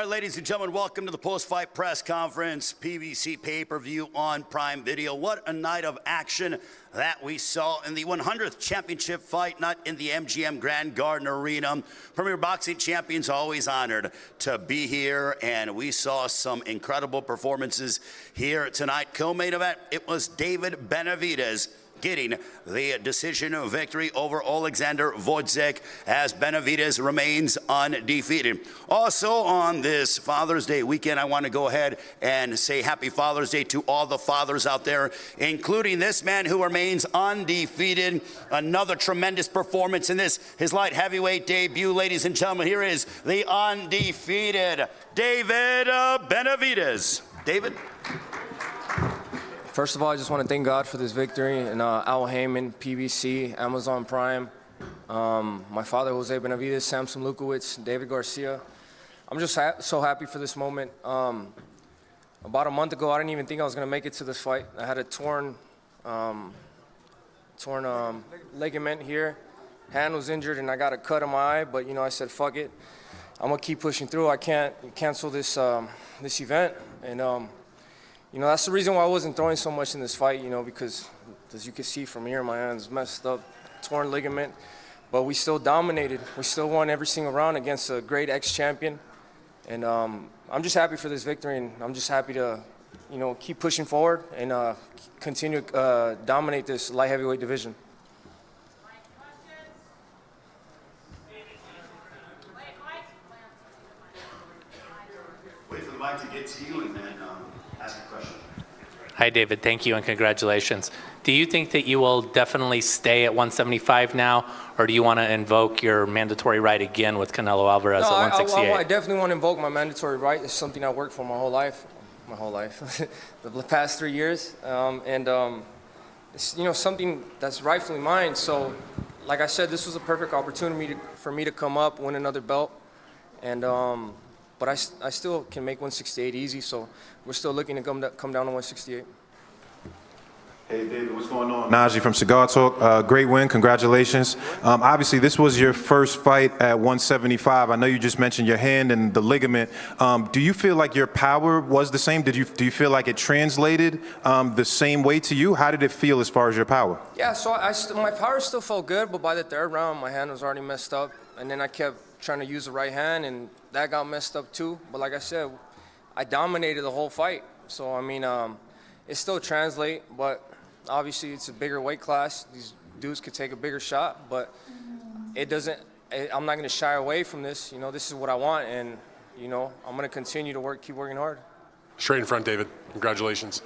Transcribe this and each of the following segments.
right, ladies and gentlemen, welcome to the post-fight press conference, PBC Pay-Per-View on Prime Video. What a night of action that we saw in the 100th championship fight night in the MGM Grand Garden Arena. Premier Boxing Champions always honored to be here, and we saw some incredible performances here tonight. Co-main event, it was David Benavidez getting the decision victory over Oleksandr Gvozdyk as Benavidez remains undefeated. Also on this Father's Day weekend, I want to go ahead and say happy Father's Day to all the fathers out there, including this man who remains undefeated. Another tremendous performance in this, his light heavyweight debut. Ladies and gentlemen, here is the undefeated David Benavidez. David? First of all, I just want to thank God for this victory, and Al Heyman, PBC, Amazon Prime, my father, Jose Benavidez, Samson Lukowicz, David Garcia. I'm just so happy for this moment. About a month ago, I didn't even think I was going to make it to this fight. I had a torn ligament here. Hand was injured, and I got a cut in my eye, but, you know, I said, fuck it. I'm going to keep pushing through. I can't cancel this, this event, and you know, that's the reason why I wasn't throwing so much in this fight, you know, because as you can see from here, my hand's messed up, torn ligament, but we still dominated. We still won every single round against a great ex-champion, and I'm just happy for this victory, and I'm just happy to, you know, keep pushing forward and continue to dominate this light heavyweight division. Wait for the mic to get to you and then ask a question. Hi, David. Thank you and congratulations. Do you think that you will definitely stay at 175 now, or do you want to invoke your mandatory right again with Canelo Alvarez at 168? I definitely want to invoke my mandatory right. It's something I worked for my whole life, the past 3 years, it's, you know, something that's rightfully mine. So, like I said, this was a perfect opportunity for me to come up, win another belt, and but I still can make 168 easy, so we're still looking to come down to 168. Hey, David, what's going on? Najee from Cigar Talk. Great win. Congratulations. Obviously, this was your first fight at 175. I know you just mentioned your hand and the ligament. Do you feel like your power was the same? Do you feel like it translated the same way to you? How did it feel as far as your power? Yeah, so my power still felt good, but by the third round, my hand was already messed up, and then I kept trying to use the right hand, and that got messed up too. But like I said, I dominated the whole fight. So, I mean, it still translates, but obviously it's a bigger weight class. These dudes could take a bigger shot, but it doesn't, I'm not going to shy away from this. You know, this is what I want, and, you know, I'm going to continue to keep working hard. Straight in front, David. Congratulations.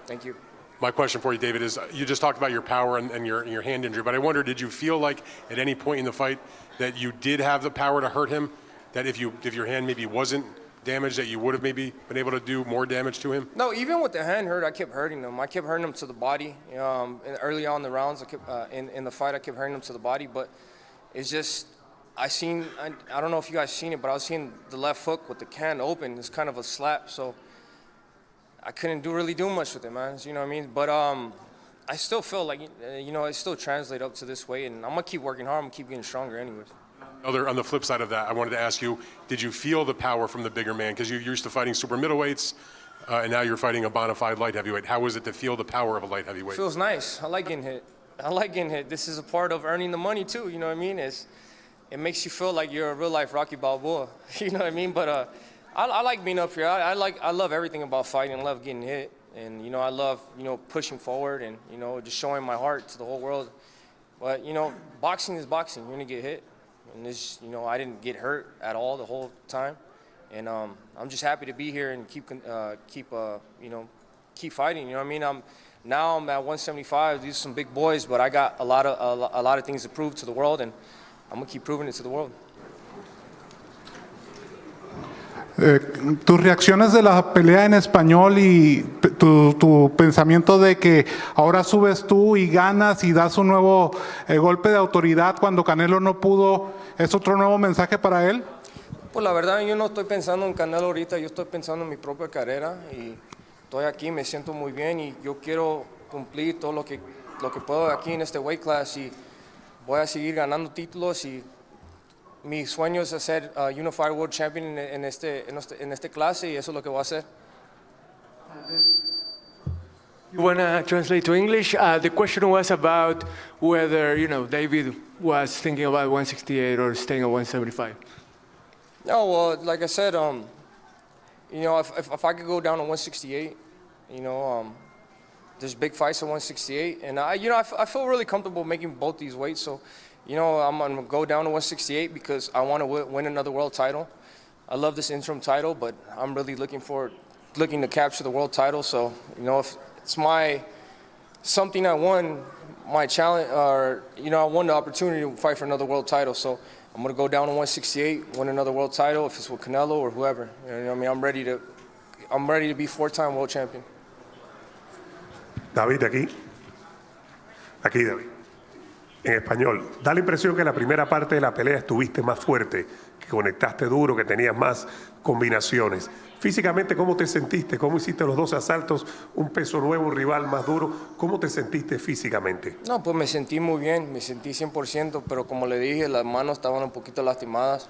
Thank you. My question for you, David, is you just talked about your power and your hand injury, but I wonder, did you feel like at any point in the fight that you did have the power to hurt him? That if your hand maybe wasn't damaged, that you would have maybe been able to do more damage to him? No, even with the hand hurt, I kept hurting him. I kept hurting him to the body. Early on in the rounds, I kept, in the fight, I kept hurting him to the body, but it's just, I don't know if you guys seen it, but I was seeing the left hook with the hand open. It's kind of a slap, so I couldn't really do much with it, man. You know what I mean? But I still feel like, you know, it still translates up to this weight, and I'm going to keep working hard. I'm going to keep getting stronger anyways. On the flip side of that, I wanted to ask you, did you feel the power from the bigger man? Because you're used to fighting super middleweights, and now you're fighting a bona fide light heavyweight. How was it to feel the power of a light heavyweight? It feels nice. I like getting hit. I like getting hit. This is a part of earning the money, too. You know what I mean? It makes you feel like you're a real-life Rocky Balboa. You know what I mean? But I like being up here. I love everything about fighting. I love getting hit. And, you know, I love, you know, pushing forward and, you know, just showing my heart to the whole world. But, you know, boxing is boxing. You're going to get hit. And this, you know, I didn't get hurt at all the whole time. And I'm just happy to be here and keep fighting. You know what I mean? Now I'm at 175. These are some big boys, but I got a lot of things to prove to the world, and I'm going to keep proving it to the world. Tus reacciones de la pelea en español y tu pensamiento de que ahora subes tú y ganas y das un nuevo golpe de autoridad cuando Canelo no pudo, ¿es otro nuevo mensaje para él? Pues la verdad yo no estoy pensando en Canelo ahorita, yo estoy pensando en mi propia carrera y estoy aquí, me siento muy bien y yo quiero cumplir todo lo que puedo aquí en este weight class y voy a seguir ganando títulos y mi sueño es ser Unified World Champion en este clase y eso es lo que voy a hacer. You want to translate to English? The question was about whether, David was thinking about 168 or staying at 175. No, well, like I said, if I could go down to 168, there's big fights at 168, and I feel really comfortable making both these weights. So, I'm gonna go down to 168 because I want to win another world title. I love this interim title, but I'm really looking to capture the world title. So, if it's something I won, my challenge, or I won the opportunity to fight for another world title. So I'm gonna go down to 168, win another world title, if it's with Canelo or whoever. I'm ready to be 4-time world champion. David, aquí, David. En español, da la impresión que la primera parte de la pelea estuviste más fuerte, que conectaste duro, que tenías más combinaciones. Físicamente, ¿cómo te sentiste? ¿Cómo hiciste los 12 asaltos? Un peso nuevo, un rival más duro. ¿Cómo te sentiste físicamente? No, pues me sentí muy bien, me sentí 100%, pero como le dije, las manos estaban un poquito lastimadas.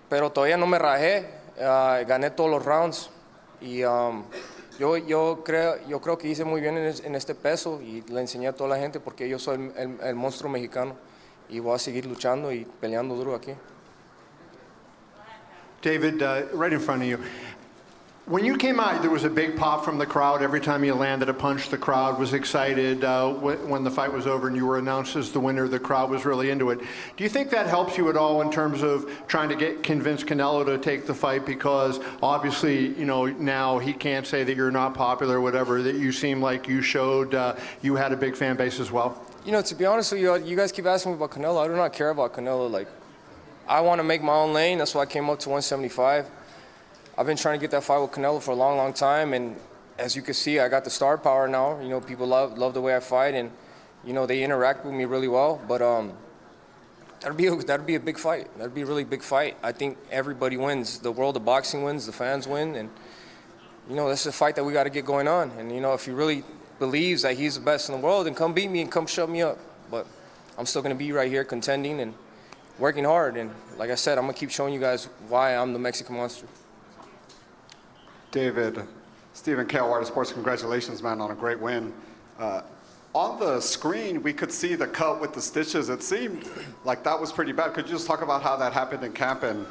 Pero todavía no me rajé, gané todos los rounds y yo creo que hice muy bien en este peso y le enseñé a toda la gente porque yo soy el monstruo mexicano y voy a seguir luchando y peleando duro aquí. David, right in front of you. When you came out, there was a big pop from the crowd. Every time you landed a punch, the crowd was excited. When the fight was over and you were announced as the winner, the crowd was really into it. Do you think that helps you at all in terms of trying to convince Canelo to take the fight? Because obviously, now he can't say that you're not popular or whatever, that you seem like you showed you had a big fan base as well. To be honest with you, you guys keep asking me about Canelo. I do not care about Canelo. I want to make my own lane. That's why I came up to 175. I've been trying to get that fight with Canelo for a long, long time, and as you can see, I got the star power now. People love the way I fight, and they interact with me really well. But that'd be a big fight. That'd be a really big fight. I think everybody wins. The world of boxing wins. The fans win, and this is a fight that we got to get going on. And if he really believes that he's the best in the world, then come beat me and come shut me up. But I'm still going to be right here contending and working hard, and like I said, I'm gonna keep showing you guys why I'm the Mexican monster. David, Stephen Kale, Wire Sports, congratulations, man, on a great win. On the screen, we could see the cut with the stitches. It seemed like that was pretty bad. Could you just talk about how that happened in camp? And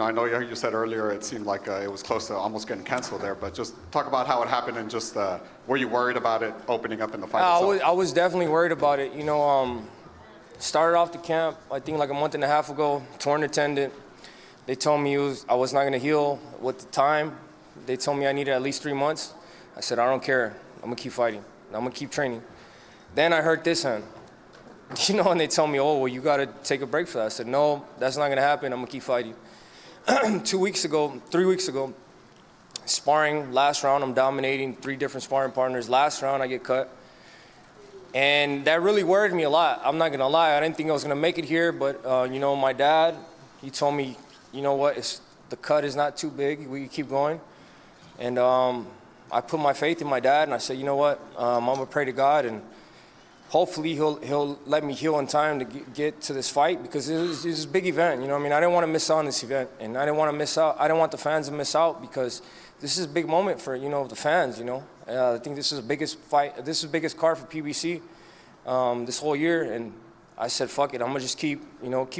I know you said earlier it seemed like it was close to almost getting canceled there, but just talk about how it happened and just were you worried about it opening up in the fight itself? I was definitely worried about it. Started off the camp, I think like a month and a half ago, torn a tendon. They told me I was not going to heal with the time. They told me I needed at least 3 months. I said, I don't care. I'm going to keep fighting. I'm going to keep training. Then I hurt this hand. And they told me, oh, well, you got to take a break for that. I said, no, that's not going to happen. I'm going to keep fighting. 3 weeks ago, sparring, last round, I'm dominating 3 different sparring partners. Last round, I get cut. And that really worried me a lot. I'm not gonna lie, I didn't think I was gonna make it here, but my dad, he told me, the cut is not too big, we can keep going. And I put my faith in my dad, and I said, I'm gonna pray to God, and hopefully he'll let me heal in time to get to this fight, because this is a big event, I didn't want to miss out on this event, and I didn't want the fans to miss out, because this is a big moment for, the fans, I think this is the biggest fight, this is the biggest card for PBC this whole year, and I said, fuck it, I'm gonna just keep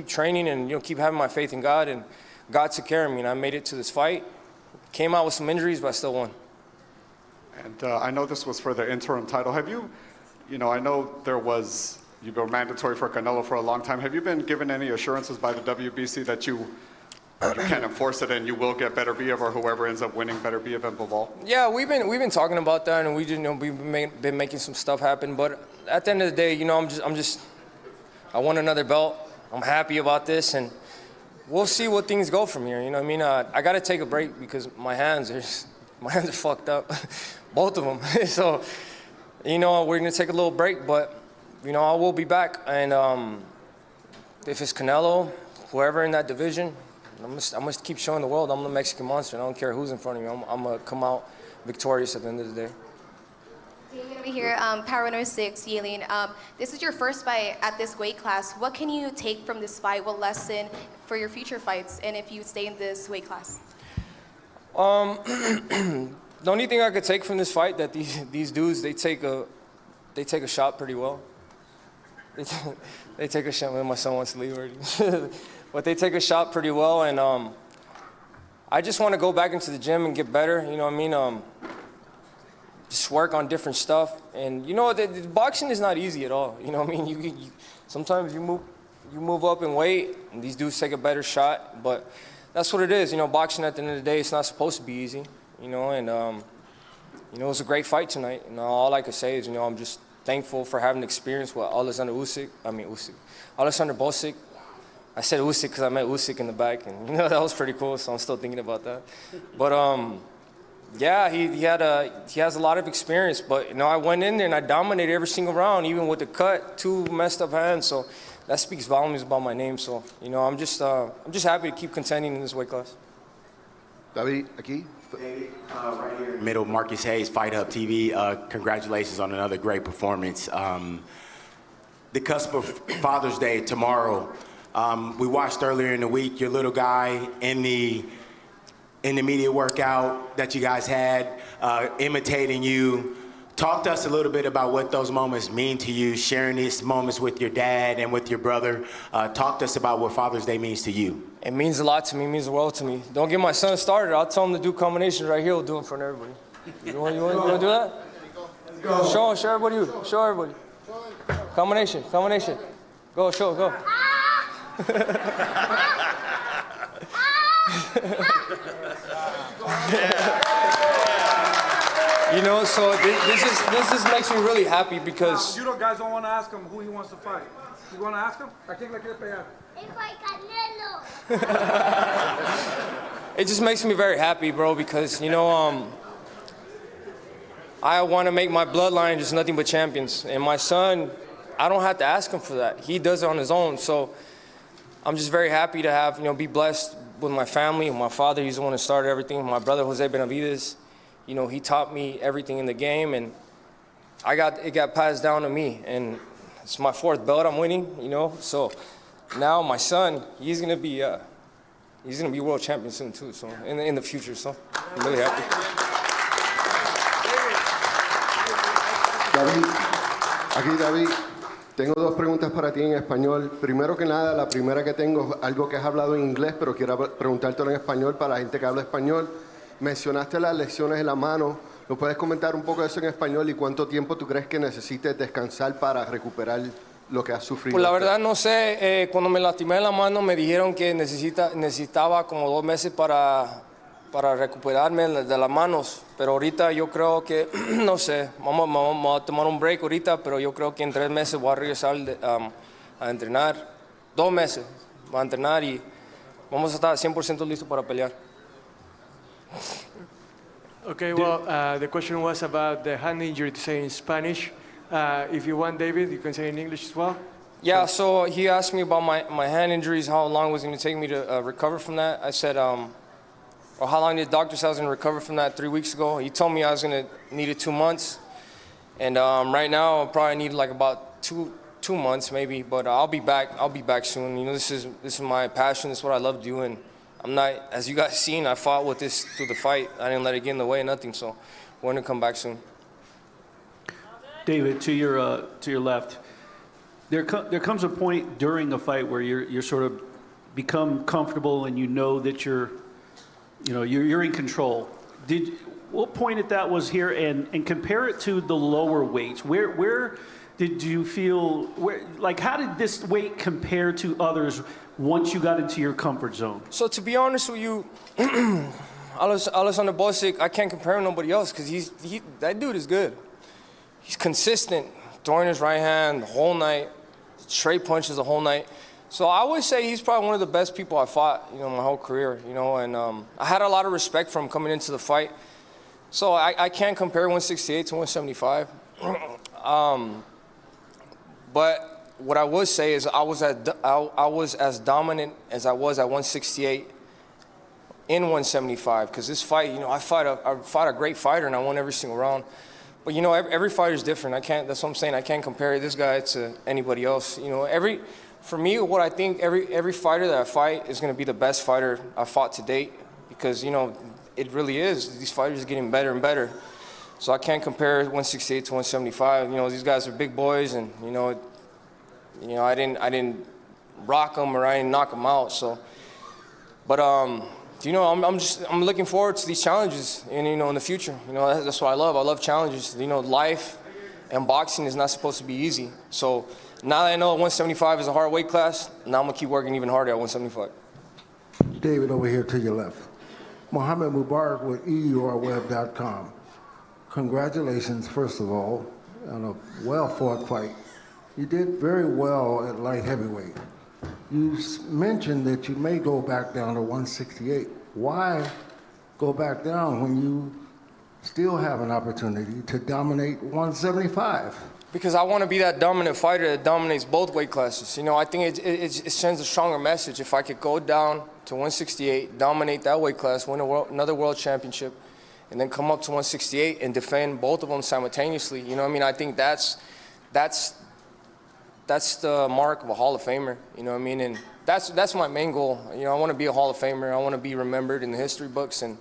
training and, keep having my faith in God, and God took care of me, and I made it to this fight. Came out with some injuries, but I still won. And I know this was for the interim title. Have you, I know you've been mandatory for Canelo for a long time. Have you been given any assurances by the WBC that you can't enforce it and you will get Benavidez or whoever ends up winning Benavidez and Bivol? Yeah, we've been talking about that, and we've been making some stuff happen. But at the end of the day, I won another belt. I'm happy about this, and we'll see what things go from here. I got to take a break because my hands are fucked up, both of them. So, we're gonna take a little break, but I will be back. And if it's Canelo, whoever in that division, I'm gonna keep showing the world I'm the Mexican monster. I don't care who's in front of me. I'm gonna come out victorious at the end of the day. David over here, Power Winner 6, Yelene. This is your first fight at this weight class. What can you take from this fight? What lesson for your future fights, and if you stay in this weight class? The only thing I could take from this fight that these dudes they take a shot pretty well. They take a shot. My son wants to leave already, but they take a shot pretty well, and I just want to go back into the gym and get better. You know what I mean? Just work on different stuff, and you know, the boxing is not easy at all. You know what I mean? You sometimes you move up in weight, and these dudes take a better shot, but that's what it is. You know, boxing at the end of the day, it's not supposed to be easy. You know, and you know, it was a great fight tonight. You know, all I could say is, you know, I'm just thankful for having experience with Oleksandr Gvozdyk. I said Usyk because I met Usyk in the back, and you know, that was pretty cool. So I'm still thinking about that. But yeah, he has a lot of experience. But you know, I went in there and I dominated every single round, even with the cut, 2 messed up hands. So that speaks volumes about my name. So you know, I'm just happy to keep contending in this weight class. David, aquí. David, right here, middle, Marcus Hayes, Fight Hub TV. Congratulations on another great performance. The cusp of Father's Day tomorrow. We watched earlier in the week your little guy in the media workout that you guys had, imitating you. Talk to us a little bit about what those moments mean to you, sharing these moments with your dad and with your brother. Talk to us about what Father's Day means to you. It means a lot to me. It means the world to me. Don't get my son started. I'll tell him to do combinations right here. We'll do them for everybody. You want to do that? Let's go. Show everybody. Show everybody. Combination. Go, show, go. You know, so this just makes me really happy because you guys don't want to ask him who he wants to fight. You want to ask him? ¿A quién le quiere pegar? It just makes me very happy, bro, because you know, I want to make my bloodline just nothing but champions, and my son, I don't have to ask him for that. He does it on his own. So I'm just very happy to have, you know, be blessed with my family. My father, he's the one who started everything. My brother, Jose Benavidez, you know, he taught me everything in the game, and it got passed down to me. And it's my 4th belt I'm winning, you know. So now my son, he's gonna be world champion soon too. So in the future, so I'm really happy. David, tengo 2 preguntas para ti en español. Primero que nada, la primera que tengo es algo que has hablado en inglés, pero quiero preguntártelo en español para la gente que habla español. Mencionaste las lesiones en la mano. ¿Nos puedes comentar un poco de eso en español y cuánto tiempo tú crees que necesites descansar para recuperar lo que has sufrido? Pues la verdad no sé. Cuando me lastimé en la mano me dijeron que necesitaba como 2 meses para recuperarme de las manos. Pero ahorita yo creo que, no sé, vamos a tomar un break ahorita, pero yo creo que en 3 meses voy a regresar a entrenar. 2 meses voy a entrenar y vamos a estar 100% listos para pelear. Okay, well, the question was about the hand injury, to say in Spanish. If you want, David, you can say in English as well. Yeah, so he asked me about my hand injuries, how long it was going to take me to recover from that. I said, or how long the doctor said I was going to recover from that 3 weeks ago. He told me I was going to need it 2 months. And right now, I'll probably need like about two months maybe, but I'll be back. I'll be back soon. You know, this is my passion. This is what I love doing. I'm not, as you guys seen, I fought with this through the fight. I didn't let it get in the way, nothing. So we're gonna come back soon. David, to your left, there comes a point during a fight where you're sort of become comfortable and you know that you're in control. What point at that was here, and compare it to the lower weights? Where did you feel, how did this weight compare to others once you got into your comfort zone? So to be honest with you, Oleksandr Gvozdyk, I can't compare him to nobody else because that dude is good. He's consistent, throwing his right hand the whole night, straight punches the whole night. So I would say he's probably one of the best people I fought, my whole career, and I had a lot of respect for him coming into the fight. So I can't compare 168 to 175. But what I would say is I was as dominant as I was at 168 in 175, because this fight, I fought a great fighter and I won every single round. But, you know, every fighter is different. That's what I'm saying. I can't compare this guy to anybody else. You know, for me, what I think, every fighter that I fight is going to be the best fighter I fought to date, because, you know, it really is. These fighters are getting better and better. So I can't compare 168 to 175. You know, these guys are big boys, and, you know, I didn't rock them or I didn't knock them out. So, but you know, I'm looking forward to these challenges, and, you know, in the future. You know, that's what I love. I love challenges. You know, life and boxing is not supposed to be easy. So now that I know 175 is a hard weight class, now I'm gonna keep working even harder at 175. David, over here to your left. Mohammed Mubarak with EURweb.com. Congratulations, first of all, on a well-fought fight. You did very well at light heavyweight. You mentioned that you may go back down to 168. Why go back down when you still have an opportunity to dominate 175? Because I want to be that dominant fighter that dominates both weight classes. You know, I think it sends a stronger message if I could go down to 168, dominate that weight class, win another world championship, and then come up to 168 and defend both of them simultaneously. You know what I mean? I think that's the mark of a Hall of Famer. You know what I mean? And that's my main goal. You know, I want to be a Hall of Famer. I want to be remembered in the history books. And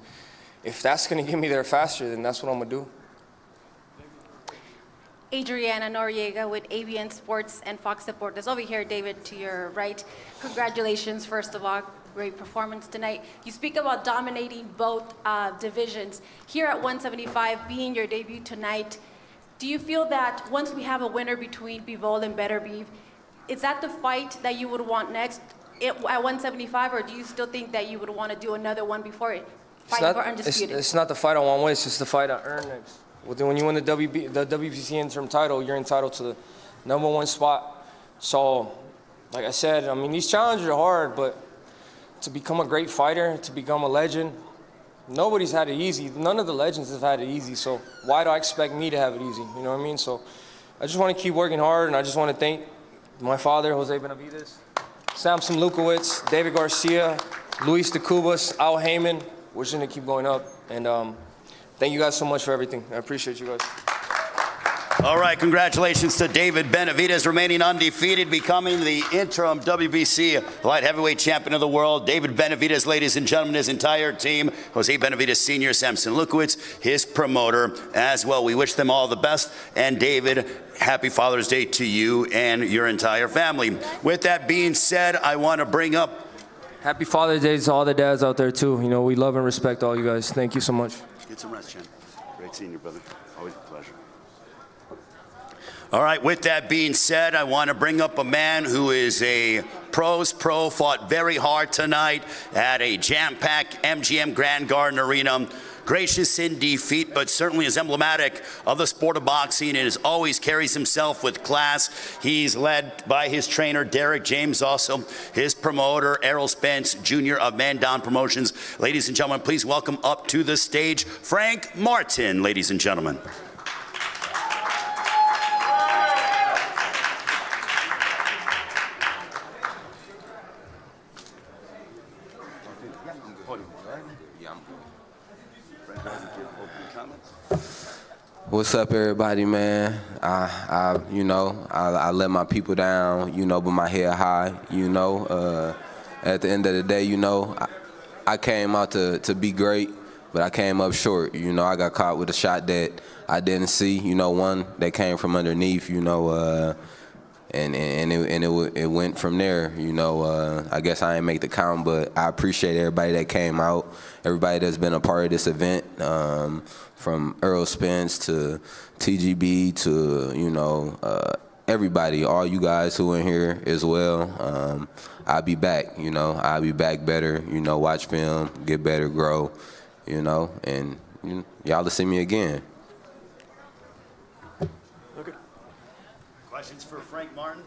if that's going to get me there faster, then that's what I'm going to do. Adriana Noriega with ABN Sports and Fox Deportes. Over here, David, to your right. Congratulations, first of all. Great performance tonight. You speak about dominating both divisions. Here at 175, being your debut tonight, do you feel that once we have a winner between Bivol and Benavidez, is that the fight that you would want next at 175, or do you still think that you would want to do another one before it? Fight for undisputed. It's not the fight I want to win, it's just the fight I earn next. When you win the WBC interim title, you're entitled to the #1 spot. So, like I said, I mean, these challenges are hard, but to become a great fighter, to become a legend, nobody's had it easy. None of the legends have had it easy, so why do I expect me to have it easy? You know what I mean? So I just want to keep working hard, and I just want to thank my father, Jose Benavidez, Samson Lukowicz, David Garcia, Luis de Cubas, Al Heyman. We're just going to keep going up, and thank you guys so much for everything. I appreciate you guys. All right, congratulations to David Benavidez, remaining undefeated, becoming the interim WBC light heavyweight champion of the world. David Benavidez, ladies and gentlemen, his entire team, Jose Benavidez Sr., Samson Lukowicz, his promoter as well. We wish them all the best. And David, happy Father's Day to you and your entire family. With that being said, I want to bring up... Happy Father's Day to all the dads out there, too. You know, we love and respect all you guys. Thank you so much. Get some rest, Chen. Great seeing you, brother. Always a pleasure. All right, with that being said, I want to bring up a man who is a pro's pro, fought very hard tonight at a jam-packed MGM Grand Garden Arena. Gracious in defeat, but certainly is emblematic of the sport of boxing and always carries himself with class. He's led by his trainer, Derek James, also his promoter, Errol Spence Jr. of Man Down Promotions. Ladies and gentlemen, please welcome up to the stage, Frank Martin, ladies and gentlemen. What's up, everybody, man? I let my people down, you know, but my head high, you know. At the end of the day, you know, I came out to be great, but I came up short. You know, I got caught with a shot that I didn't see, you know, one that came from underneath, you know, and it went from there, you know. I guess I didn't make the count, but I appreciate everybody that came out, everybody that's been a part of this event, from Errol Spence to TGB to, you know, everybody, all you guys who are in here as well. I'll be back, you know. I'll be back better, you know, watch film, get better, grow, you know, and y'all will see me again. Okay. Questions for Frank Martin?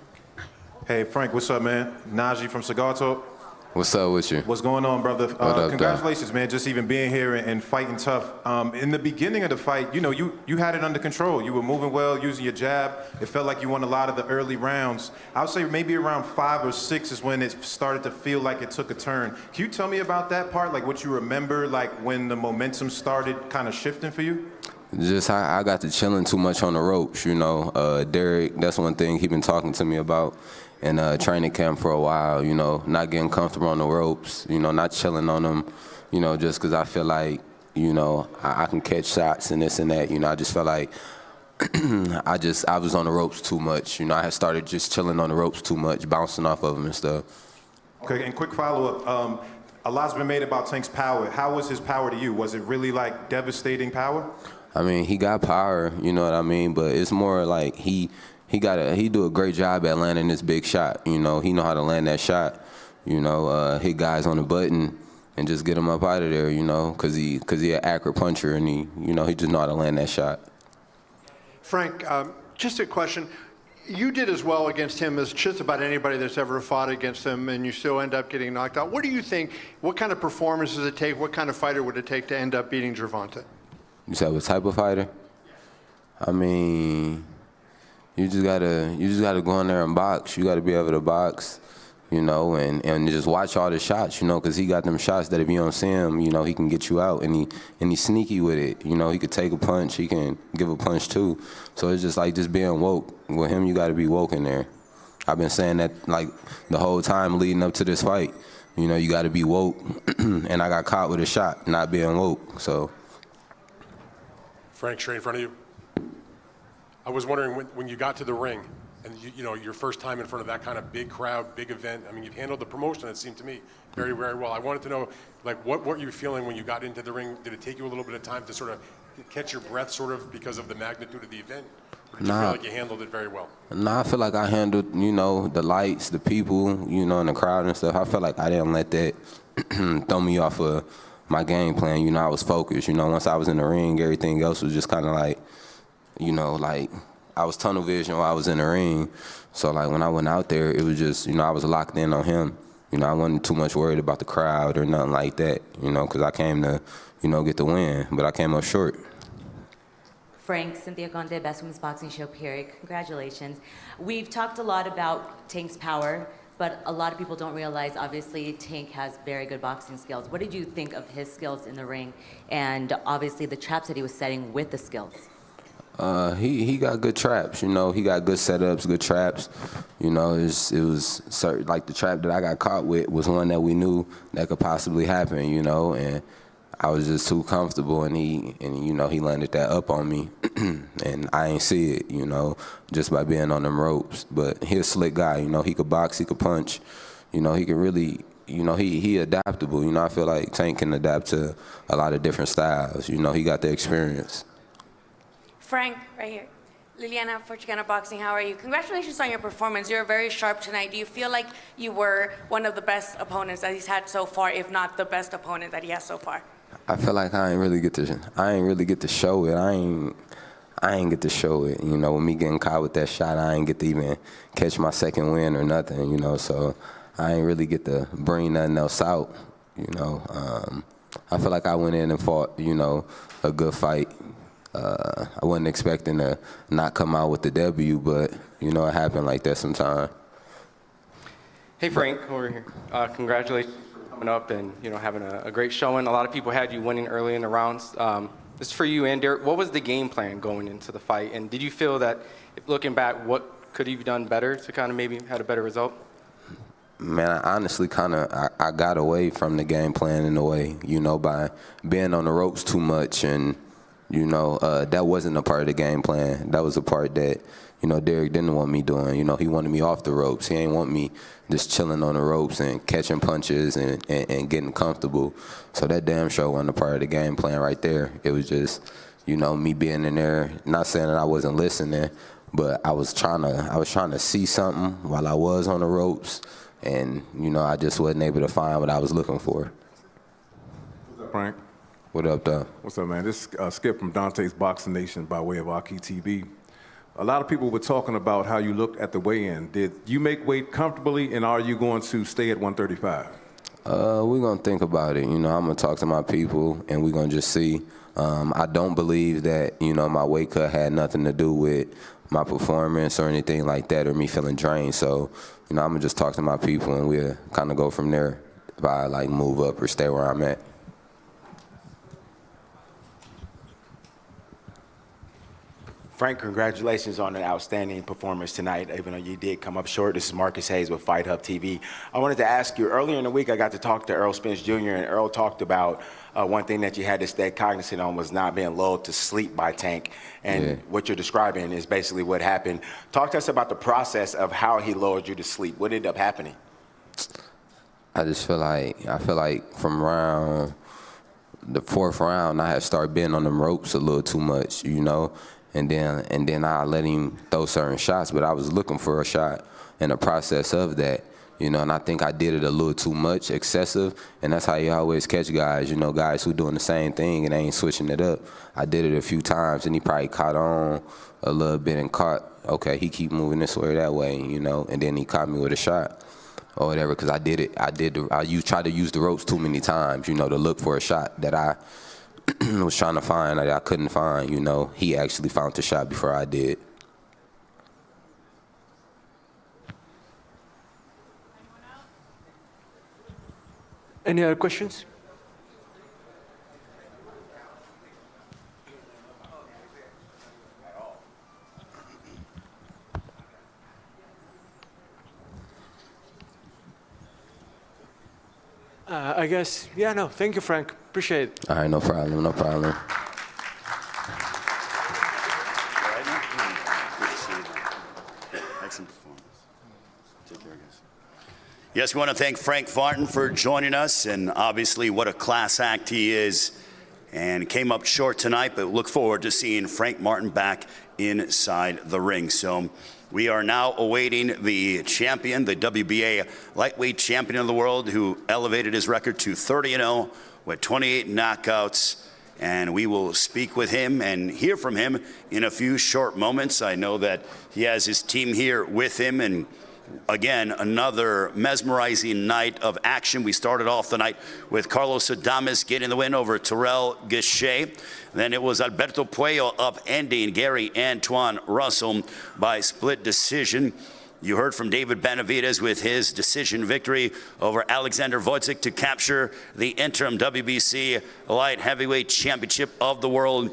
Hey, Frank, what's up, man? Najee from Cigar Talk. What's up with you? What's going on, brother? What up, congratulations, man, just even being here and fighting tough. In the beginning of the fight, you know, you had it under control. You were moving well, using your jab. It felt like you won a lot of the early rounds. I would say maybe around 5 or 6 is when it started to feel like it took a turn. Can you tell me about that part, like what you remember, like when the momentum started kind of shifting for you? Just I got to chilling too much on the ropes, you know. Derek, that's one thing he been talking to me about in training camp for a while, you know, not getting comfortable on the ropes, you know, not chilling on them, you know, just because I feel like, you know, I can catch shots and this and that, you know. I just felt like I was on the ropes too much, you know. I had started just chilling on the ropes too much, bouncing off of them and stuff. Okay, and quick follow-up. A lot's been made about Tank's power. How was his power to you? Was it really like devastating power? I mean, he got power, you know what I mean, but it's more like he do a great job at landing this big shot, you know. He know how to land that shot, you know, hit guys on the button and just get him up out of there, you know, because he an accurate puncher and he just know how to land that shot. Frank, just a question. You did as well against him as just about anybody that's ever fought against him, and you still end up getting knocked out. What do you think, what kind of performance does it take, what kind of fighter would it take to end up beating Gervonta? You said what type of fighter? I mean, you just gotta go in there and box. You gotta be able to box, you know, and just watch all the shots, you know, because he got them shots that if you don't see him, you know, he can get you out, and he's sneaky with it. You know, he could take a punch, he can give a punch too. So it's just like just being woke. With him, you gotta be woke in there. I've been saying that like the whole time leading up to this fight. You know, you gotta be woke, and I got caught with a shot, not being woke, so. Frank, straight in front of you. I was wondering when you got to the ring, and you know your first time in front of that kind of big crowd, big event. I mean, you've handled the promotion, it seemed to me, very, very well. I wanted to know, like, what were you feeling when you got into the ring? Did it take you a little bit of time to sort of catch your breath, sort of, because of the magnitude of the event? Or did you feel like you handled it very well? Nah, I feel like I handled, you know, the lights, the people, you know, and the crowd and stuff. I felt like I didn't let that throw me off of my game plan. You know, I was focused. You know, once I was in the ring, everything else was just kind of like, you know, like I was tunnel vision while I was in the ring. So like when I went out there, it was just, you know, I was locked in on him. You know, I wasn't too much worried about the crowd or nothing like that, you know, because I came to, you know, get the win, but I came up short. Frank, Cynthia Conde, Best Women's Boxing Show, period. Congratulations. We've talked a lot about Tank's power, but a lot of people don't realize, obviously, Tank has very good boxing skills. What did you think of his skills in the ring and obviously the traps that he was setting with the skills? He got good traps, you know. He got good setups, good traps. You know, it was certain, like the trap that I got caught with was one that we knew that could possibly happen, you know, and I was just too comfortable, and you know, he landed that up on me, and I ain't see it, you know, just by being on them ropes. But he's a slick guy, you know. He could box, he could punch, you know. He could really, you know, he adaptable. You know, I feel like Tank can adapt to a lot of different styles. You know, he got the experience. Frank, right here. Liliana for Chicana Boxing, how are you? Congratulations on your performance. You were very sharp tonight. Do you feel like you were one of the best opponents that he's had so far, if not the best opponent that he has so far? I feel like I ain't really get to show it. I ain't get to show it. You know, with me getting caught with that shot, I ain't get to even catch my second win or nothing, you know, so I ain't really get to bring nothing else out, you know. I feel like I went in and fought, you know, a good fight. I wasn't expecting to not come out with the W, but, you know, it happened like that sometime. Hey, Frank, over here. Congratulations for coming up and, you know, having a great showing. A lot of people had you winning early in the rounds. This is for you and Derek. What was the game plan going into the fight? And did you feel that, looking back, what could you have done better to kind of maybe had a better result? Man, I honestly I got away from the game plan in a way, you know, by being on the ropes too much, and you know, that wasn't a part of the game plan. That was a part that, you know, Derek didn't want me doing. You know, he wanted me off the ropes. He ain't want me just chilling on the ropes and catching punches and getting comfortable. So that damn sure wasn't a part of the game plan right there. It was just, you know, me being in there, not saying that I wasn't listening, but I was trying to see something while I was on the ropes, and, you know, I just wasn't able to find what I was looking for. What's up, Frank? What up, though? What's up, man? This is Skip from Dante's Boxing Nation by way of Aki TV. A lot of people were talking about how you looked at the weigh-in. Did you make weight comfortably, and are you going to stay at 135? We're going to think about it. You know, I'm going to talk to my people, and we're going to just see. I don't believe that, you know, my weight cut had nothing to do with my performance or anything like that, or me feeling drained. So, you know, I'm going to just talk to my people, and we'll kind of go from there if I, like, move up or stay where I'm at. Frank, congratulations on an outstanding performance tonight, even though you did come up short. This is Marcus Hayes with Fight Hub TV. I wanted to ask you, earlier in the week, I got to talk to Errol Spence Jr., and Errol talked about one thing that you had to stay cognizant on was not being lulled to sleep by Tank. And what you're describing is basically what happened. Talk to us about the process of how he lulled you to sleep. What ended up happening? I feel like from around the 4th round, I had started being on them ropes a little too much, you know? And then I let him throw certain shots, but I was looking for a shot in the process of that, you know, and I think I did it a little too much, excessive, and that's how you always catch guys, you know, guys who doing the same thing and they ain't switching it up. I did it a few times, and he probably caught on a little bit and caught, okay, he keep moving this way or that way, you know, and then he caught me with a shot or whatever, because I tried to use the ropes too many times, you know, to look for a shot that I was trying to find that I couldn't find, you know. He actually found the shot before I did. Any other questions? I guess, yeah, no, thank you, Frank. Appreciate it. All right, no problem, no problem. Excellent performance. Take care, guys. Yes, we want to thank Frank Martin for joining us, and obviously what a class act he is. And came up short tonight, but look forward to seeing Frank Martin back inside the ring. So we are now awaiting the champion, the WBA Lightweight Champion of the World, who elevated his record to 30-0 with 28 knockouts. And we will speak with him and hear from him in a few short moments. I know that he has his team here with him, and again, another mesmerizing night of action. We started off the night with Carlos Adames getting the win over Terrell Gausha. Then it was Alberto Puello upending Gary Antoine Russell by split decision. You heard from David Benavidez with his decision victory over Oleksandr Gvozdyk to capture the interim WBC Light Heavyweight Championship of the World.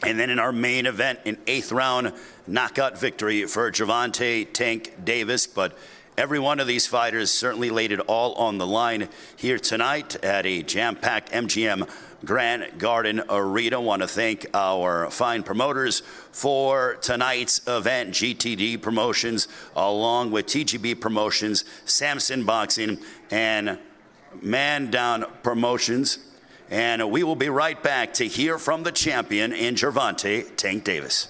And then in our main event, an 8th round knockout victory for Gervonta "Tank" Davis. But every one of these fighters certainly laid it all on the line here tonight at a jam-packed MGM Grand Garden Arena. Want to thank our fine promoters for tonight's event, GTD Promotions, along with TGB Promotions, Samson Boxing, and Man Down Promotions. And we will be right back to hear from the champion in Gervonta "Tank" Davis.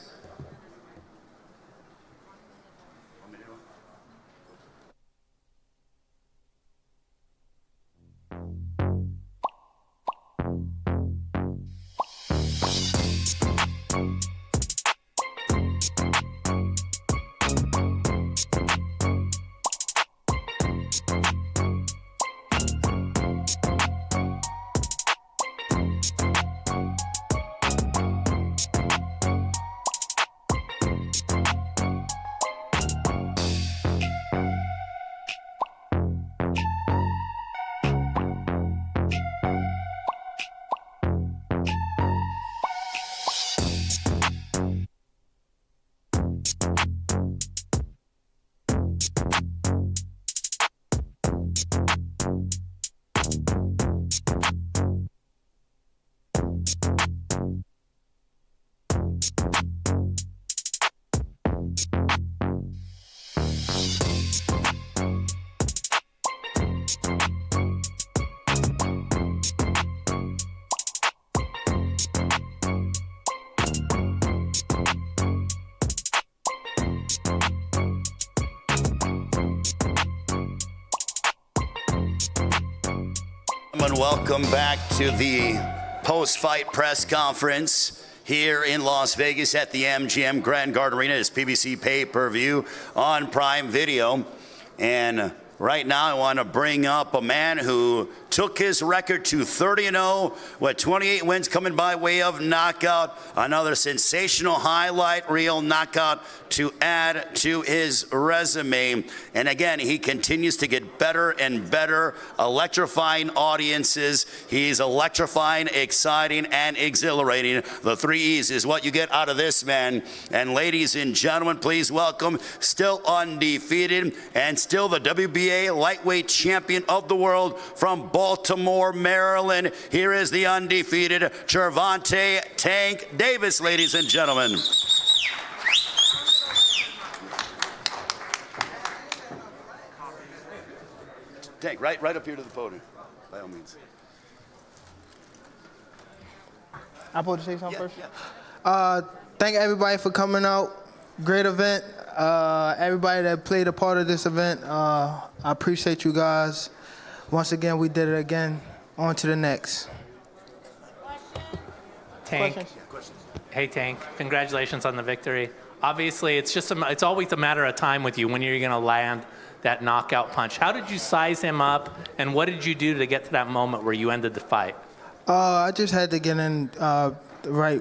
And welcome back to the post-fight press conference here in Las Vegas at the MGM Grand Garden Arena. It's PBC Pay-Per-View on Prime Video. And right now I want to bring up a man who took his record to 30-0 with 28 wins coming by way of knockout. Another sensational highlight reel knockout to add to his resume. And again, he continues to get better and better, electrifying audiences. He's electrifying, exciting, and exhilarating. The 3 E's is what you get out of this man. And ladies and gentlemen, please welcome, still undefeated and still the WBA Lightweight Champion of the world from Baltimore, Maryland. Here is the undefeated Gervonta "Tank" Davis, ladies and gentlemen. Tank, right up here to the podium, by all means. I'm supposed to say something first? Yeah. Thank everybody for coming out. Great event. Everybody that played a part of this event, I appreciate you guys. Once again, we did it again. On to the next. Tank. Hey, Tank. Congratulations on the victory. Obviously, it's always a matter of time with you when you're going to land that knockout punch. How did you size him up, and what did you do to get to that moment where you ended the fight? I just had to get in the right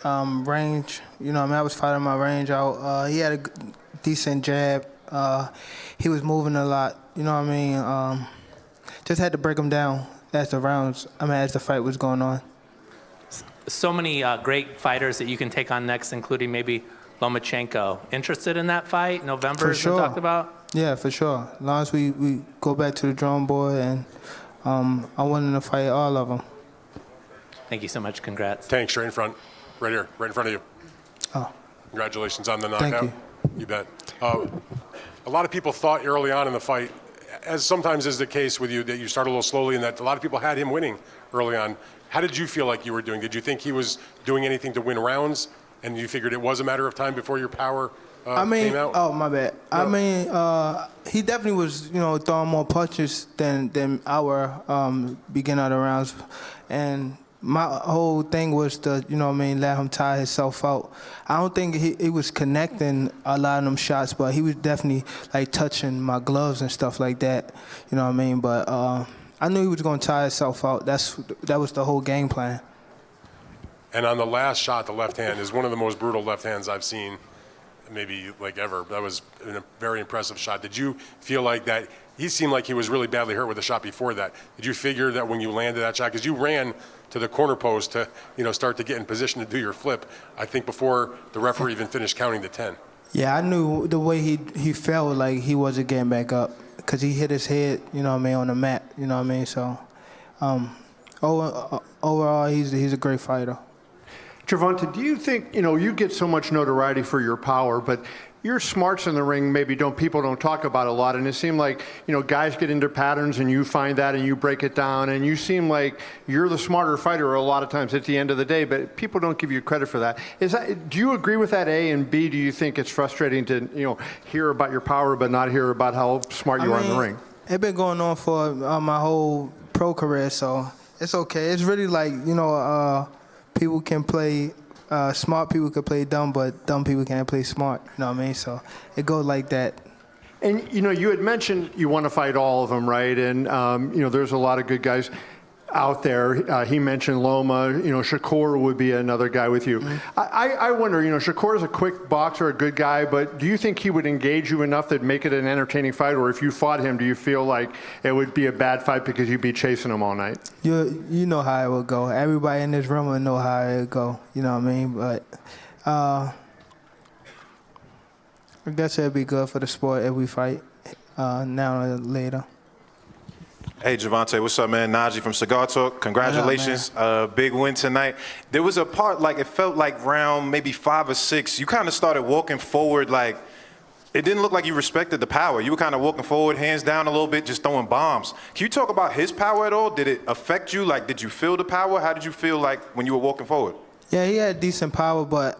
range. You know what I mean? I was fighting my range out. He had a decent jab. He was moving a lot. You know what I mean? Just had to break him down as the fight was going on. So many great fighters that you can take on next, including maybe Lomachenko. Interested in that fight? November For has sure. been talked about? Yeah, for sure. As long as we go back to the drawing board, and I wanted to fight all of them. Thank you so much. Congrats. Tank, straight in front. Right here, right in front of you. Oh. Congratulations on the knockout. Thank you. You bet. A lot of people thought early on in the fight, as sometimes is the case with you, that you started a little slowly and that a lot of people had him winning early on. How did you feel like you were doing? Did you think he was doing anything to win rounds, and you figured it was a matter of time before your power came out? Oh, my bad. No. I mean, he definitely was, throwing more punches than our beginning of the rounds. And my whole thing was to, let him tire himself out. I don't think he was connecting a lot of them shots, but he was definitely, touching my gloves and stuff like that. You know what I mean? But I knew he was going to tire himself out. That was the whole game plan. And on the last shot, the left hand is one of the most brutal left hands I've seen, maybe ever. That was a very impressive shot. Did you feel like that? He seemed like he was really badly hurt with the shot before that. Did you figure that when you landed that shot, because you ran to the corner post to start to get in position to do your flip, I think before the referee even finished counting to 10. Yeah, I knew the way he felt like he wasn't getting back up because he hit his head, on the mat, So overall, he's a great fighter. Gervonta, do you think, you get so much notoriety for your power, but your smarts in the ring people don't talk about a lot, and it seemed like, guys get into patterns and you find that and you break it down, and you seem like you're the smarter fighter a lot of times at the end of the day, but people don't give you credit for that. Do you agree with that, A, and B, do you think it's frustrating to, hear about your power but not hear about how smart you are in the ring? It's been going on for my whole pro career, so it's okay. It's really like, people can play, smart people can play dumb, but dumb people can't play smart. You know what I mean? So it goes like that. And, you had mentioned you want to fight all of them, right? And, there's a lot of good guys out there. He mentioned Loma. Shakur would be another guy with you. Mm-hmm. I wonder, Shakur is a quick boxer, a good guy, but do you think he would engage you enough that make it an entertaining fight? Or if you fought him, do you feel like it would be a bad fight because you'd be chasing him all night? You know how it would go. Everybody in this room would know how it would go. You know what I mean? But I guess it'd be good for the sport if we fight now or later. Hey, Gervonta, what's up, man? Najee from Cigar Talk. Congratulations. Big win tonight. There was a part, it felt like round maybe 5 or 6, you kind of started walking forward it didn't look like you respected the power. You were kind of walking forward, hands down a little bit, just throwing bombs. Can you talk about his power at all? Did it affect you? Did you feel the power? How did you feel when you were walking forward? Yeah, he had decent power, but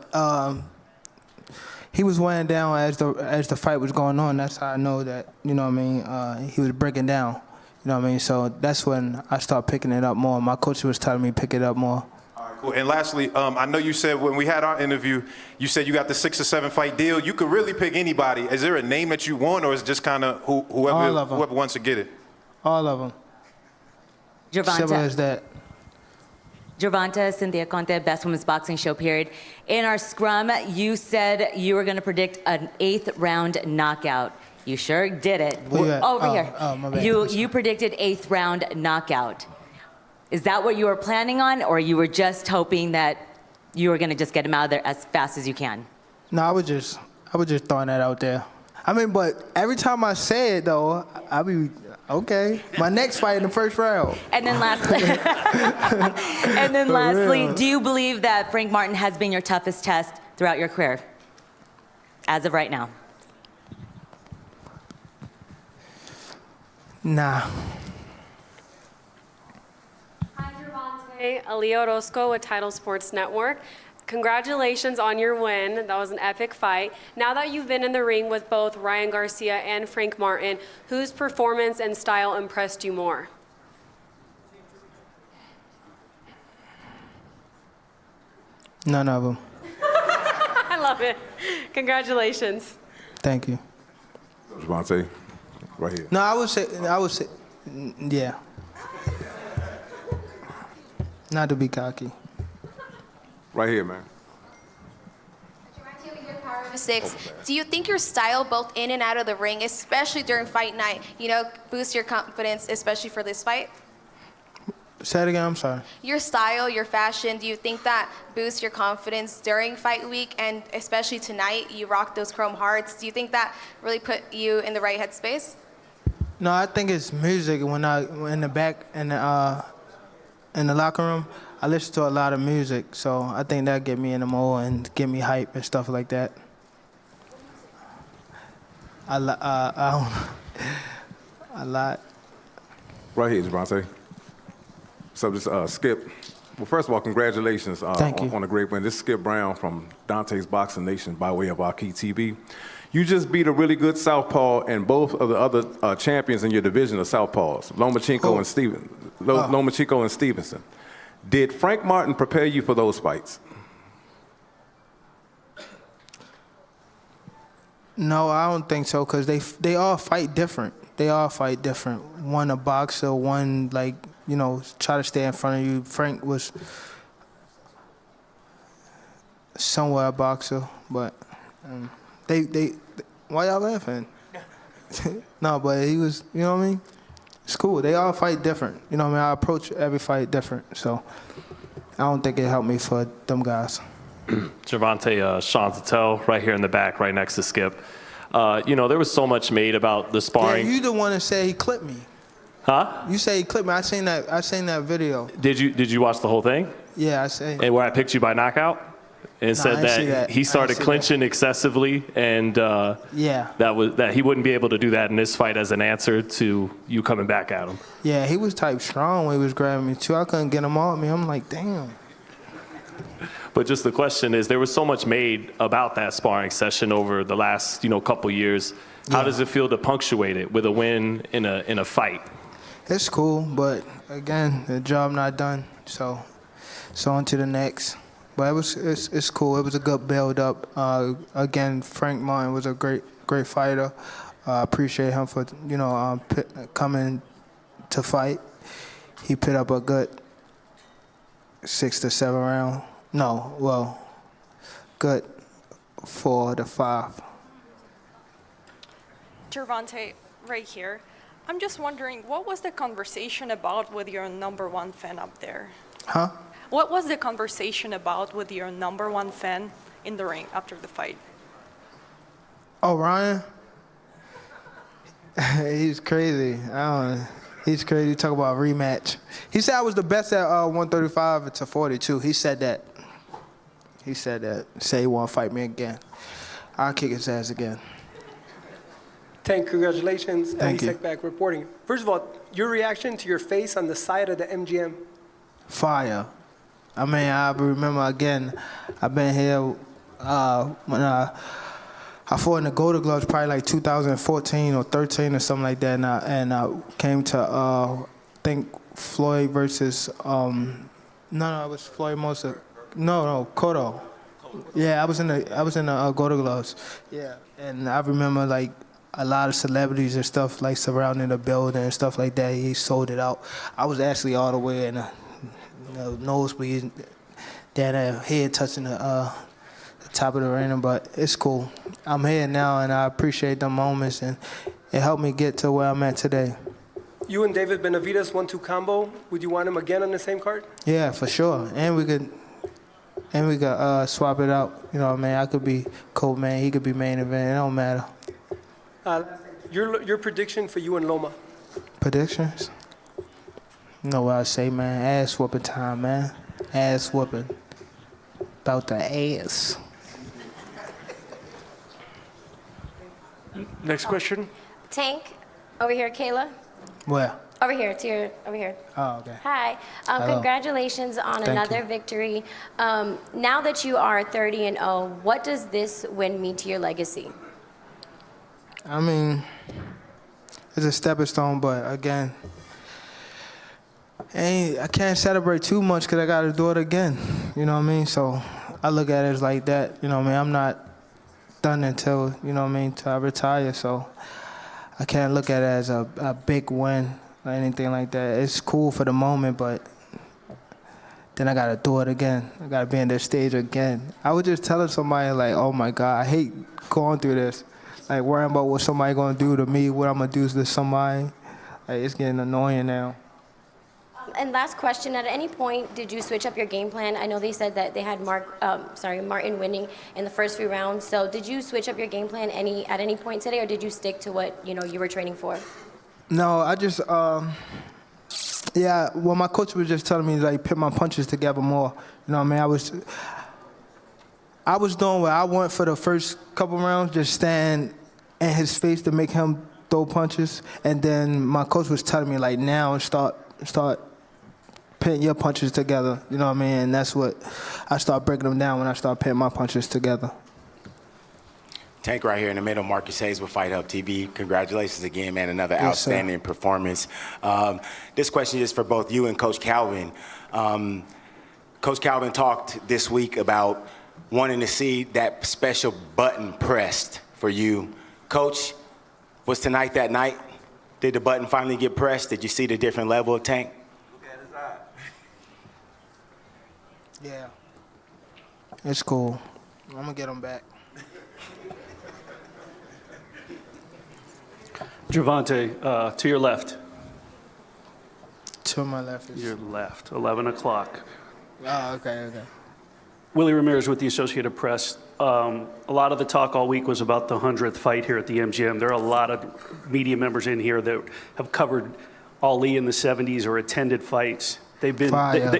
he was weighing down as the fight was going on. That's how I know that, he was breaking down. You know what I mean? So that's when I started picking it up more. My coach was telling me to pick it up more. All right, Cool. And lastly, I know you said when we had our interview, you said you got the 6 or 7 fight deal. You could really pick anybody. Is there a name that you want, or is it just kind of whoever wants to get it? All of them. Simple as that. Gervonta, Cynthia Conte, Best Women's Boxing Show, period. In our scrum, you said you were going to predict an 8th round knockout. You sure did it. Over here. My bad. You predicted 8th round knockout. Is that what you were planning on, or you were just hoping that you were going to just get him out of there as fast as you can? No, I was just throwing that out there. I mean, but every time I say it, though, I be, okay, my next fight in the first round. And then lastly, do you believe that Frank Martin has been your toughest test throughout your career, as of right now? Nah. Hi, Gervonta. Alio Orozco with Title Sports Network. Congratulations on your win. That was an epic fight. Now that you've been in the ring with both Ryan Garcia and Frank Martin, whose performance and style impressed you more? None of them. I love it. Congratulations. Thank you. Gervonta, right here. No, I would say, yeah. Not to be cocky. Right here, man. Power of 6. Do you think your style, both in and out of the ring, especially during fight night, boosts your confidence, especially for this fight? Say it again, I'm sorry. Your style, your fashion, do you think that boosts your confidence during fight week, and especially tonight, you rock those chrome hearts? Do you think that really put you in the right headspace? No, I think it's music. When in the back in the locker room, I listen to a lot of music, so I think that get me in the mode and get me hype and stuff like that. A lot. Right here, Gervonta. So this Skip. Well, first of all, congratulations on a great win. This is Skip Brown from Dante's Boxing Nation by way of Aki TV. You just beat a really good southpaw, and both of the other champions in your division are southpaws, Lomachenko and Stevenson. Did Frank Martin prepare you for those fights? No, I don't think so, because they all fight different. One a boxer, one try to stay in front of you. Frank was somewhat a boxer, but they why y'all laughing? No, but he was, you know what I mean? It's cool. They all fight different. You know what I mean? I approach every fight different, so I don't think it helped me for them guys. Gervonta, Sean Zattel, right here in the back, right next to Skip. There was so much made about the sparring. Yeah, you the one that said he clipped me. Huh? You say he clipped me. I seen that video. Did you watch the whole thing? Yeah, I seen. And where I picked you by knockout? And said that he started clinching excessively, and that he wouldn't be able to do that in this fight as an answer to you coming back at him. Yeah, he was type strong when he was grabbing me too. I couldn't get him on me. I'm like, damn. But just the question is, there was so much made about that sparring session over the last couple years. How does it feel to punctuate it with a win in a fight? It's cool, but again, the job not done. So on to the next. But it's cool. It was a good build up. Again, Frank Martin was a great fighter. I appreciate him for coming to fight. He put up a good 6 to 7 round. No, well, good 4 to 5. Gervonta, right here. I'm just wondering, what was the conversation about with your #1 fan up there? Huh? What was the conversation about with your #1 fan in the ring after the fight? Oh, Ryan? He's crazy. He's crazy. Talk about a rematch. He said I was the best at 135 to 42. He said that. Say he want to fight me again. I'll kick his ass again. Tank, congratulations. Thank you. Back reporting. First of all, your reaction to your face on the side of the MGM. Fire. I mean, I remember again, I've been here when I fought in the Golden Gloves probably like 2014 or 13 or something like that, and I came to I think Floyd versus No, it was Floyd Mosa. No, Cotto. Yeah, I was in the Golden Gloves. Yeah, and I remember like a lot of celebrities and stuff like surrounding the building and stuff like that. He sold it out. I was actually all the way in the nosebleed, down there, head touching the top of the arena. But it's cool. I'm here now, and I appreciate the moments, and it helped me get to where I'm at today. You and David Benavidez 1-2 combo. Would you want him again on the same card? Yeah, for sure. And we could swap it out. You know what I mean? I could be co-main, he could be main event. It don't matter. Your prediction for you and Loma? Predictions? You know what I say, man? Ass whooping time, man. Ass whooping. About the ass. Next question. Tank, over here, Kayla. Where? Over here, over here. Oh, okay. Hi. Hello. Congratulations on Thank another you. victory. Now that you are 30-0, what does this win mean to your legacy? I mean, it's a stepping stone, but again, I can't celebrate too much because I got to do it again. You know what I mean? So I look at it as like that. You know what I mean? I'm not done until, you know what I mean, till I retire. So I can't look at it as a big win or anything like that. It's cool for the moment, but then I got to do it again. I got to be in this stage again. I was just telling somebody, like, oh, my God, I hate going through this. Like, worrying about what somebody going to do to me, what I'm going to do to somebody. Like, it's getting annoying now. And last question, at any point did you switch up your game plan? I know they said that they had Martin winning in the first few rounds. So did you switch up your game plan at any point today, or did you stick to what you were training for? No, I just, well, my coach was just telling me, like, put my punches together more. You know what I mean? I was doing what I want for the first couple rounds, just stand in his face to make him throw punches. And then my coach was telling me, like, now start putting your punches together. You know what I mean? And that's what I start breaking them down when I start putting my punches together. Tank right here in the middle, Marcus Hayes with Fight Hub TV. Congratulations again, man. Another outstanding performance. This question is for both you and Coach Calvin. Coach Calvin talked this week about wanting to see that special button pressed for you. Coach, was tonight that night? Did the button finally get pressed? Did you see the different level of Tank? Look at his eye. Yeah. It's cool. I'm going to get him back. Gervonta, to your left. To my left. Your left, 11 o'clock. Oh, okay. Willie Ramirez with the Associated Press. A lot of the talk all week was about the 100th fight here at the MGM. There are a lot of media members in here that have covered Ali in the 70s or attended fights. They've been,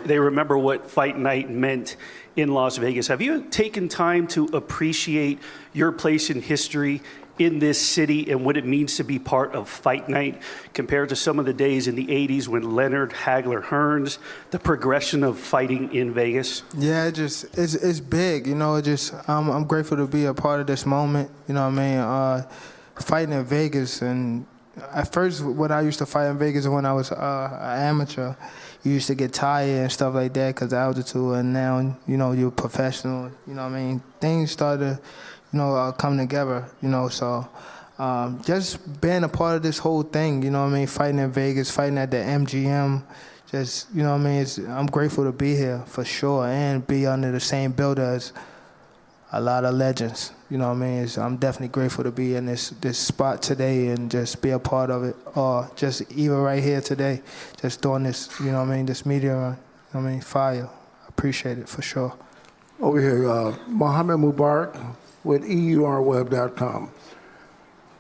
they remember what fight night meant in Las Vegas. Have you taken time to appreciate your place in history in this city and what it means to be part of fight night compared to some of the days in the 80s when Leonard, Hagler, Hearns, the progression of fighting in Vegas? Yeah, it's big, you know. I'm grateful to be a part of this moment. You know what I mean? Fighting in Vegas, and at first when I used to fight in Vegas when I was an amateur, you used to get tired and stuff like that because of altitude, and now you're professional. You know what I mean? Things started to come together. So just being a part of this whole thing. You know what I mean? Fighting in Vegas, fighting at the MGM. Just, you know what I mean? I'm grateful to be here for sure and be under the same builder as a lot of legends. You know what I mean? I'm definitely grateful to be in this spot today and just be a part of it. Or just even right here today, just doing this, you know what I mean, this media run. You know what I mean? Fire. I appreciate it for sure. Over here, Mohammed Mubarak with EURweb.com.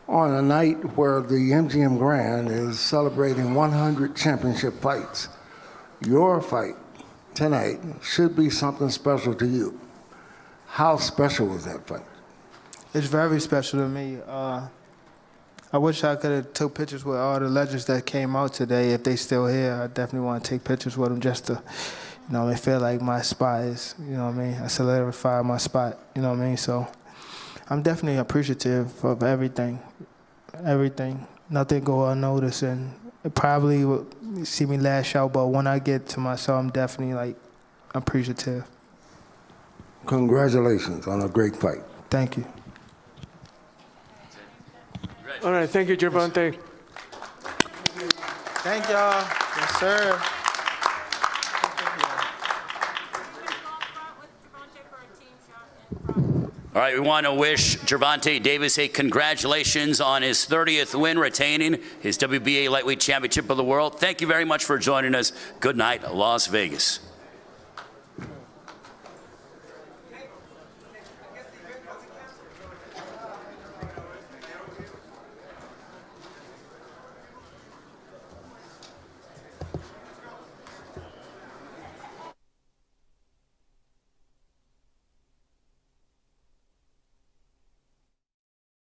On a night where the MGM Grand is celebrating 100 championship fights, your fight tonight should be something special to you. How special was that fight? It's very special to me. I wish I could have took pictures with all the legends that came out today. If they still here, I definitely want to take pictures with them just to, I feel like my spot is, I solidified my spot, So I'm definitely appreciative of everything. Nothing go unnoticed, and it probably will see me lash out, but when I get to myself, I'm definitely appreciative. Congratulations on a great fight. Thank you. All right, thank you, Gervonta. Thank y'all. Yes, sir. All right, we want to wish Gervonta Davis a congratulations on his 30th win, retaining his WBA Lightweight Championship of the World. Thank you very much for joining us. Good night, Las Vegas.